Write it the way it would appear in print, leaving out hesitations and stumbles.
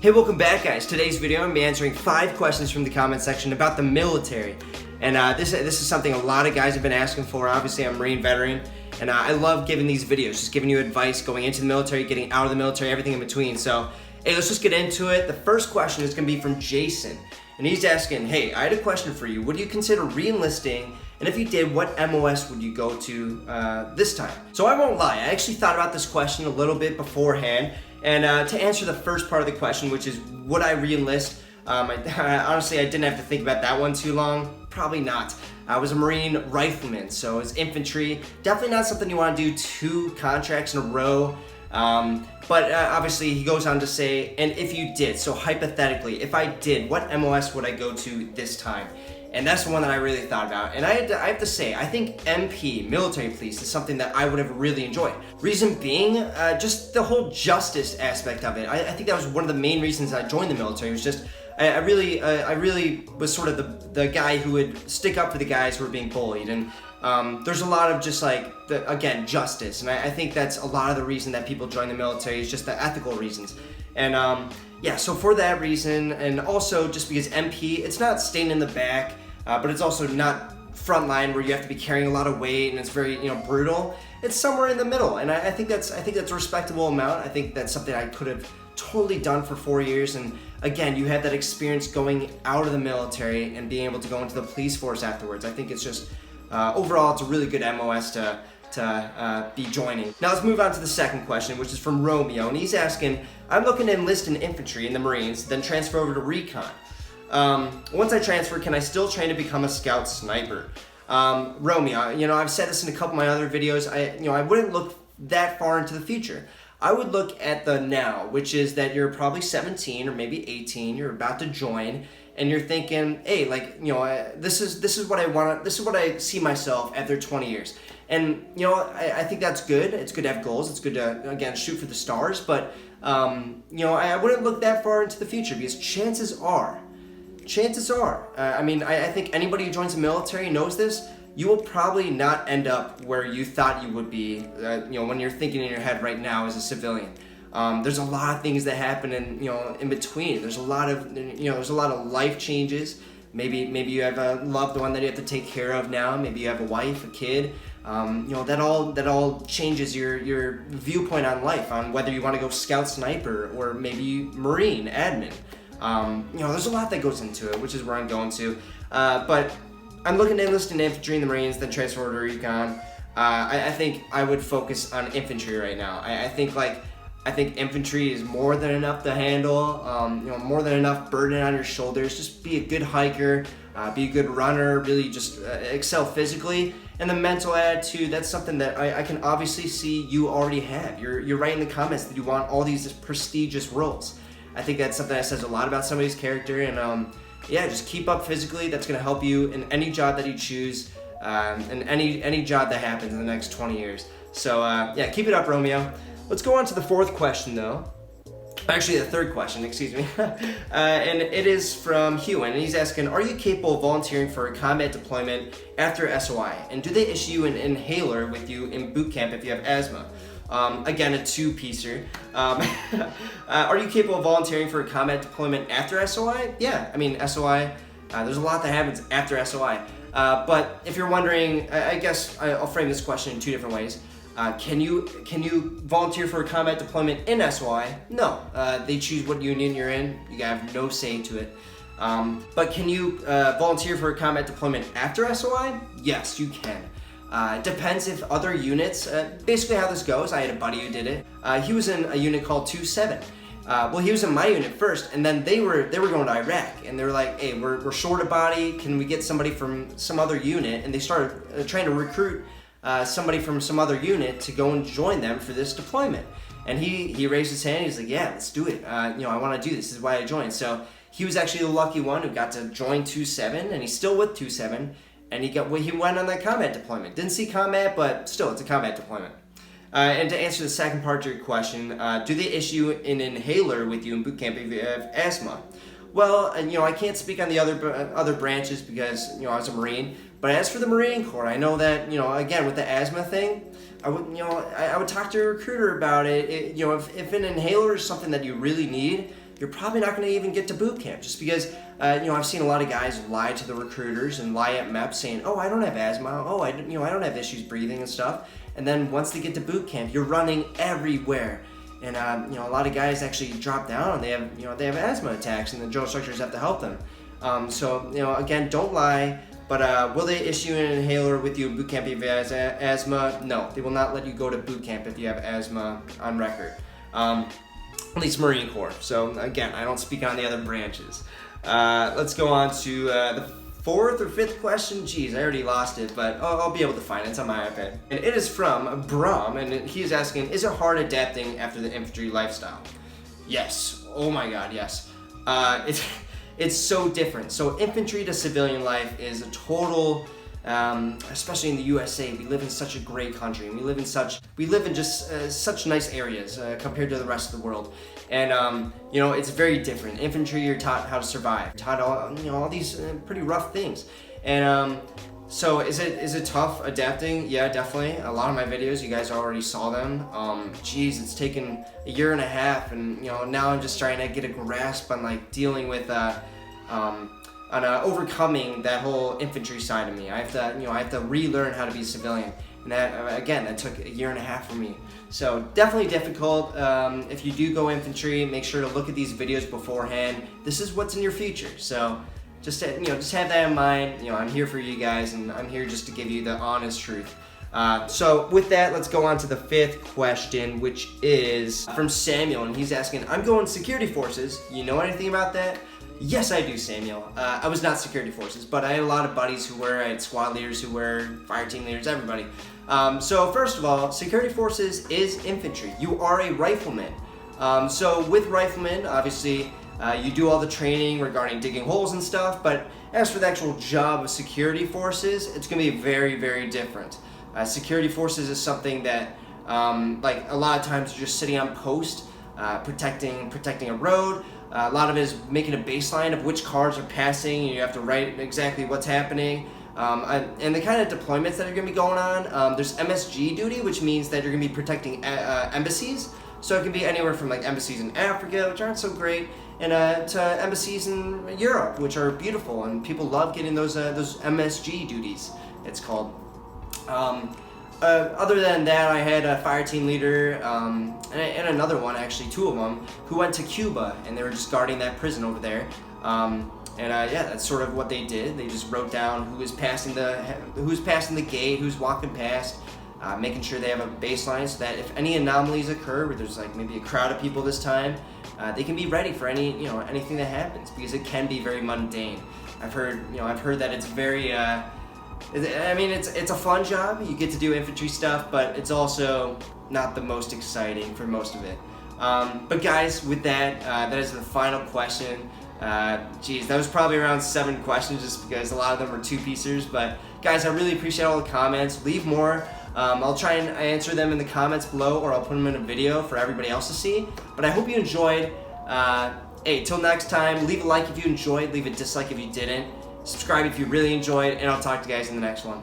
Hey, welcome back, guys. Today's video, I'm going to be answering 5 questions from the comment section about the military. And this is something a lot of guys have been asking for. Obviously, I'm a Marine veteran, and I love giving these videos, just giving you advice going into the military, getting out of the military, everything in between. So, hey, let's just get into it. The first question is going to be from Jason. And he's asking, hey, I had a question for you. Would you consider re-enlisting? And if you did, what MOS would you go to this time? So I won't lie, I actually thought about this question a little bit beforehand. And to answer the first part of the question, which is, would I re-enlist? Honestly, I didn't have to think about that one too long. Probably not. I was a Marine rifleman, so it's infantry. Definitely not something you want to do 2 contracts in a row. But obviously he goes on to say, and if you did, so hypothetically, if I did, what MOS would I go to this time? And that's the one that I really thought about. And I have to say, I think MP, military police, is something that I would have really enjoyed. Reason being, just the whole justice aspect of it. I think that was one of the main reasons I joined the military. It was just, I really was sort of the guy who would stick up for the guys who were being bullied. And there's a lot of just like, again, justice. And I think that's a lot of the reason that people join the military is just the ethical reasons. And yeah, so for that reason, and also just because MP, it's not staying in the back, but it's also not frontline where you have to be carrying a lot of weight and it's very, brutal. It's somewhere in the middle, and I think that's a respectable amount. I think that's something I could have totally done for 4 years. And again, you had that experience going out of the military and being able to go into the police force afterwards. I think it's just overall, it's a really good MOS to be joining. Now let's move on to the second question, which is from Romeo, and he's asking, I'm looking to enlist in infantry in the Marines, then transfer over to recon. Once I transfer, can I still train to become a scout sniper? Romeo, I've said this in a couple of my other videos, I wouldn't look that far into the future. I would look at the now, which is that you're probably 17 or maybe 18, you're about to join, and you're thinking, hey, this is what I want, this is what I see myself after 20 years. And, I think that's good. It's good to have goals. It's good to, again, shoot for the stars. But, I wouldn't look that far into the future because chances are, I think anybody who joins the military knows this, you will probably not end up where you thought you would be, when you're thinking in your head right now as a civilian. There's a lot of things that happen in between. There's a lot of life changes. Maybe you have a loved one that you have to take care of now. Maybe you have a wife, a kid. That all changes your viewpoint on life, on whether you want to go scout sniper or maybe Marine admin. There's a lot that goes into it, which is where I'm going to. But I'm looking to enlist in infantry in the Marines, then transfer over to recon. I think I would focus on infantry right now. I think infantry is more than enough to handle, more than enough burden on your shoulders. Just be a good hiker, be a good runner, really just excel physically. And the mental attitude, that's something that I can obviously see you already have. You're writing in the comments that you want all these prestigious roles. I think that's something that says a lot about somebody's character. And yeah, just keep up physically. That's going to help you in any job that you choose, and any job that happens in the next 20 years. So yeah, keep it up, Romeo. Let's go on to the fourth question, though. Actually, the third question, excuse me. And it is from Hugh, and he's asking, are you capable of volunteering for a combat deployment after SOI? And do they issue you an inhaler with you in boot camp if you have asthma? Again, a 2-piecer. Are you capable of volunteering for a combat deployment after SOI? Yeah, SOI, there's a lot that happens after SOI. But if you're wondering, I guess I'll frame this question in 2 different ways. Can you volunteer for a combat deployment in SOI? No. They choose what unit you're in. You have no say to it. But can you volunteer for a combat deployment after SOI? Yes, you can. It depends if other units, basically how this goes, I had a buddy who did it. He was in a unit called 2-7. Well, he was in my unit first, and then they were going to Iraq, and they were like, hey, we're short a body, can we get somebody from some other unit? And they started trying to recruit somebody from some other unit to go and join them for this deployment. And he raised his hand, he's like, yeah, let's do it. I want to do this is why I joined. So he was actually the lucky one who got to join 2-7, and he's still with 2-7. And he went on that combat deployment. Didn't see combat, but still, it's a combat deployment. And to answer the second part of your question, do they issue an inhaler with you in boot camp if you have asthma? Well, I can't speak on the other branches because, I was a Marine. But as for the Marine Corps, I know that, again, with the asthma thing, I would talk to a recruiter about it. If an inhaler is something that you really need, you're probably not going to even get to boot camp, just because I've seen a lot of guys lie to the recruiters and lie at MEP saying, oh, I don't have asthma, oh, I don't have issues breathing and stuff. And then once they get to boot camp, you're running everywhere. And a lot of guys actually drop down and they have asthma attacks, and the drill instructors have to help them. So again, don't lie. But will they issue an inhaler with you in boot camp if you have asthma? No, they will not let you go to boot camp if you have asthma on record. At least Marine Corps. So again, I don't speak on the other branches. Let's go on to the fourth or fifth question. Jeez, I already lost it, but I'll be able to find it. It's on my iPad. And it is from Brahm, and he is asking, is it hard adapting after the infantry lifestyle? Yes. Oh my God, yes. It's so different. So infantry to civilian life is a total, especially in the USA, we live in such a great country, and we live in just such nice areas compared to the rest of the world. And it's very different. Infantry, you're taught how to survive, taught all these pretty rough things. And so is it tough adapting? Yeah, definitely. A lot of my videos, you guys already saw them. It's taken a year and a half, and now I'm just trying to get a grasp on like dealing with overcoming that whole infantry side of me. I have to relearn how to be a civilian, and that took a year and a half for me. So definitely difficult. If you do go infantry, make sure to look at these videos beforehand. This is what's in your future. So just have that in mind. I'm here for you guys, and I'm here just to give you the honest truth. So with that, let's go on to the fifth question, which is from Samuel, and he's asking, I'm going security forces. You know anything about that? Yes, I do, Samuel. I was not security forces, but I had a lot of buddies who were. I had squad leaders who were, fire team leaders, everybody. So first of all, security forces is infantry. You are a rifleman. So with riflemen, obviously, you do all the training regarding digging holes and stuff, but as for the actual job of security forces, it's going to be very, very different. Security forces is something that, like a lot of times, you're just sitting on post, protecting a road. A lot of it is making a baseline of which cars are passing, and you have to write exactly what's happening. And the kind of deployments that are going to be going on, there's MSG duty, which means that you're going to be protecting embassies. So it can be anywhere from like embassies in Africa, which aren't so great, and to embassies in Europe, which are beautiful, and people love getting those MSG duties, it's called. Other than that, I had a fire team leader and another one, actually two of them, who went to Cuba, and they were just guarding that prison over there. That's sort of what they did. They just wrote down who was passing the gate, who's walking past, making sure they have a baseline so that if any anomalies occur, where there's like maybe a crowd of people this time, they can be ready for anything that happens, because it can be very mundane. I've heard that it's very. It's a fun job. You get to do infantry stuff, but it's also not the most exciting for most of it. But guys, with that, that is the final question. That was probably around 7 questions, just because a lot of them were two-piecers. But guys, I really appreciate all the comments. Leave more. I'll try and answer them in the comments below, or I'll put them in a video for everybody else to see. But I hope you enjoyed. Till next time, leave a like if you enjoyed, leave a dislike if you didn't. Subscribe if you really enjoyed, and I'll talk to you guys in the next one.